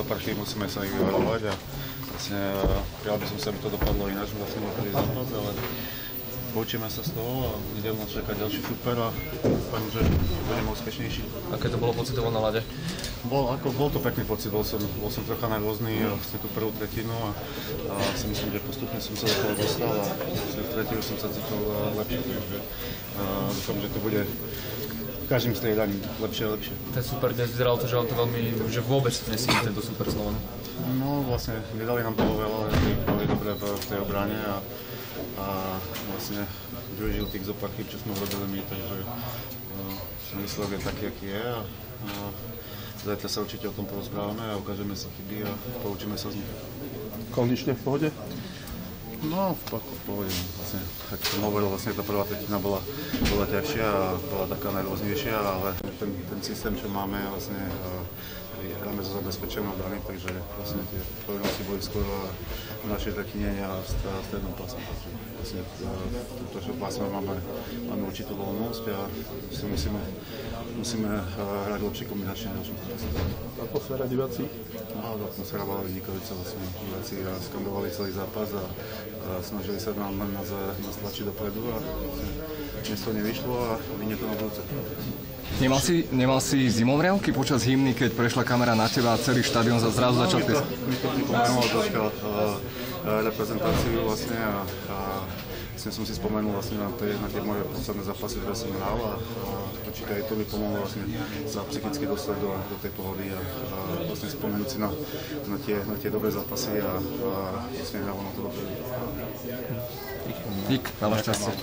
pár chvíľ musíme sa ich vyvarovať a vlastne prijal by som sa, aby to dopadlo ináč, vlastne bol prvý zápas, ale poučíme sa z toho a ide nás čakať ďalší super a dúfam, že budeme úspešnejší. Aké to bolo pocitovo na ľade? Bol to pekný pocit, bol som trocha nervózny vlastne tú prvú tretinu a si myslím, že postupne som sa do toho dostal a v tretinu som sa cítil lepšie, takže dúfam, že to bude každým striedaním lepšie a lepšie. Ten super dnes vyzeral to, že on to veľmi, že vôbec nesíti tento super Slovan. No vlastne nedali nám toho veľa, ale dobre v tej obrane a vlastne využil tých zopár chyb, čo sme urobili my, takže výsledok je taký, aký je a zajtra sa určite o tom porozprávame a ukážeme si chyby a poučíme sa z nich. Kondične v pohode? No, v pohode. Vlastne, tak som hovoril, vlastne tá prvá tretina bola ťažšia a bola taká najrôznejšia, ale ten systém, čo máme, vlastne hráme za zabezpečenou obrany, takže vlastne tie povinnosti boli skôr v našej tretine a v strednom pásme. Vlastne v tomto pásme máme určitú voľnosť a musíme hrať lepšie kombinačne na ďalšom zápase. Atmosféra diváci? No, atmosféra bola vynikajúca, vlastne diváci skandovali celý zápas a snažili sa nám stlačiť dopredu a dnes to nevyšlo a vynie to na budúce. Nemal si zimomriavky počas hymny, keď prešla kamera na teba a celý štadión zrazu začal piesť? Mi to pripomenulo troška reprezentáciu vlastne a vlastne som si spomenul vlastne na tie moje posledné zápasy, ktoré som hral a určite aj to mi pomohlo vlastne sa psychicky dostať do tej pohody a vlastne spomenúť si na tie dobré zápasy a vlastne hrálo na to dobre. Dík, veľa šťastia.